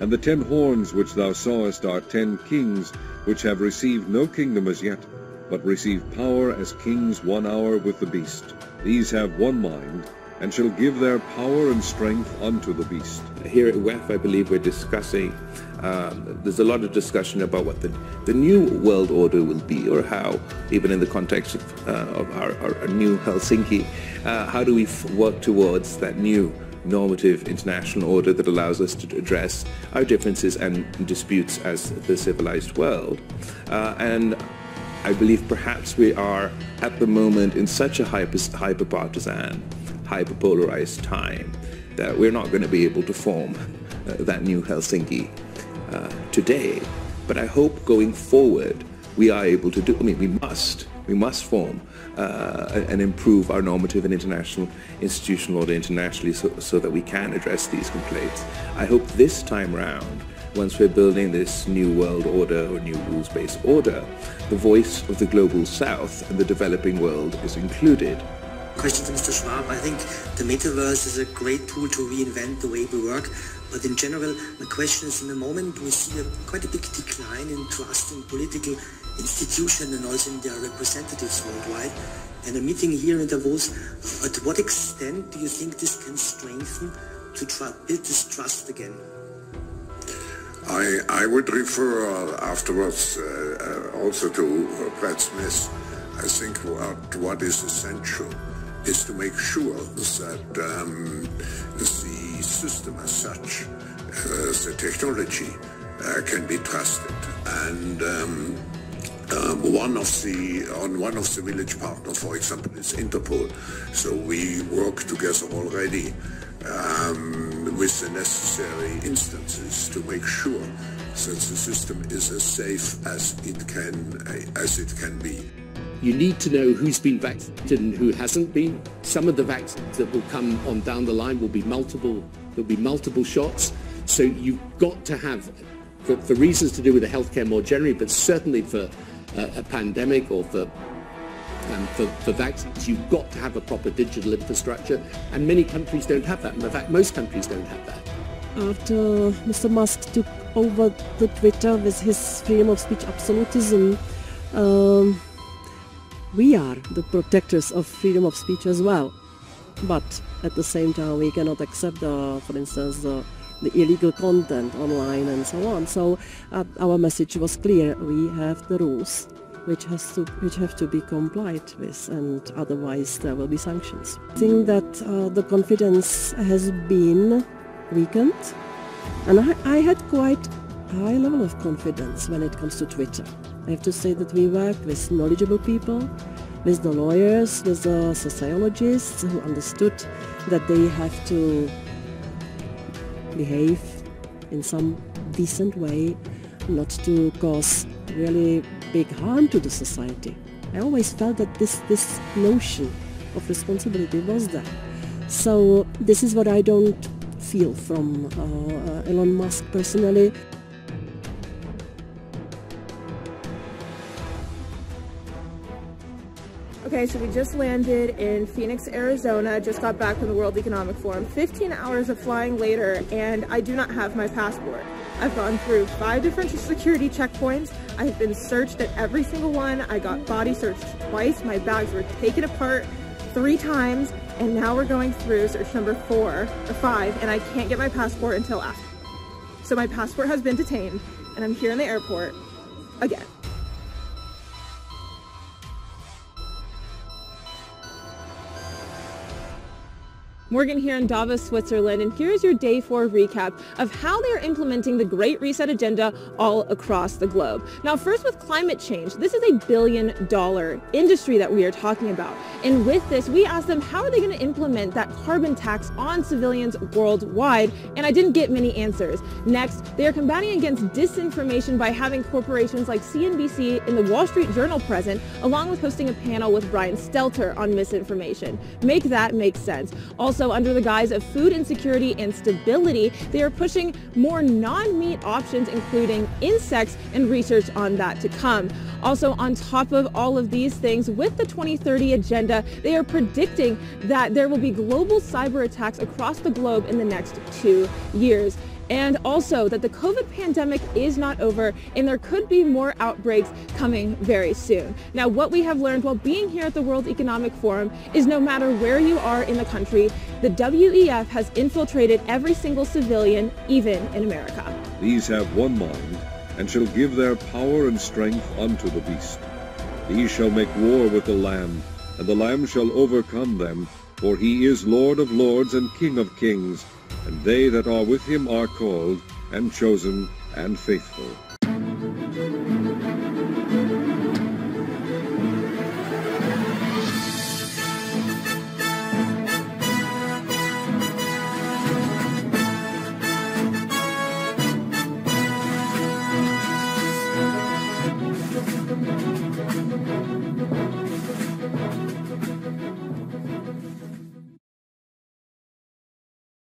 And the 10 horns which thou sawest are 10 kings, which have received no kingdom as yet, but receive power as kings 1 hour with the beast. These have one mind, and shall give their power and strength unto the beast. Here at WEF, I believe we're discussing, there's a lot of discussion about what the new world order will be, or how, even in the context of our new Helsinki, how do we work towards that new normative international order that allows us to address our differences and disputes as the civilized world. And I believe perhaps we are at the moment in such a hyper-partisan, hyper-polarized time that we're not going to be able to form that new Helsinki today. But I hope going forward we are able to do, we must form and improve our normative and international institutional order internationally so that we can address these complaints. I hope this time round, once we're building this new world order or new rules-based order, the voice of the global south and the developing world is included. Question to Mr. Schwab. I think the metaverse is a great tool to reinvent the way we work, but in general, my question is, in the moment we see quite a big decline in trust in political institutions and also in their representatives worldwide. And a meeting here in Davos, to what extent do you think this can strengthen to build this trust again? I would refer afterwards also to Brad Smith. I think what is essential is to make sure that the system as such, the technology, can be trusted. And one of the village partners, for example, is Interpol. So we work together already with the necessary instances to make sure that the system is as safe as it can be. You need to know who's been vaccinated and who hasn't been. Some of the vaccines that will come on down the line will be multiple shots. So you've got to have, for reasons to do with the healthcare more generally, but certainly for a pandemic or for vaccines, you've got to have a proper digital infrastructure, and many countries don't have that. In fact, most countries don't have that. After Mr. Musk took over the Twitter with his freedom of speech absolutism, we are the protectors of freedom of speech as well. But at the same time, we cannot accept, for instance, the illegal content online and so on. So our message was clear: we have the rules which have to be complied with, and otherwise there will be sanctions. I think that the confidence has been weakened, and I had quite high level of confidence when it comes to Twitter. I have to say that we work with knowledgeable people, with the lawyers, with the sociologists who understood that they have to behave in some decent way, not to cause really big harm to the society. I always felt that this notion of responsibility was there. So this is what I don't feel from Elon Musk personally. Okay, so we just landed in Phoenix, Arizona, just got back from the World Economic Forum. 15 hours of flying later, and I do not have my passport. I've gone through 5 different security checkpoints. I've been searched at every single one. I got body searched twice. My bags were taken apart 3 times, and now we're going through search number 4 or 5, and I can't get my passport until after. So my passport has been detained, and I'm here in the airport again. Morgan here in Davos, Switzerland, and here's your Day 4 recap of how they are implementing the Great Reset agenda all across the globe. Now, first with climate change, this is a $1 billion industry that we are talking about. And with this, we asked them, how are they going to implement that carbon tax on civilians worldwide? And I didn't get many answers. Next, they are combating against disinformation by having corporations like CNBC and the Wall Street Journal present, along with hosting a panel with Brian Stelter on misinformation. Make that make sense. Also, under the guise of food insecurity and stability, they are pushing more non-meat options, including insects, and research on that to come. Also, on top of all of these things, with the 2030 agenda, they are predicting that there will be global cyber attacks across the globe in the next 2 years. and also that the COVID pandemic is not over and there could be more outbreaks coming very soon. Now, what we have learned while being here at the World Economic Forum is no matter where you are in the country, the WEF has infiltrated every single civilian, even in America. These have one mind, and shall give their power and strength unto the beast. These shall make war with the Lamb, and the Lamb shall overcome them, for he is Lord of lords and King of kings, and they that are with him are called, and chosen, and faithful.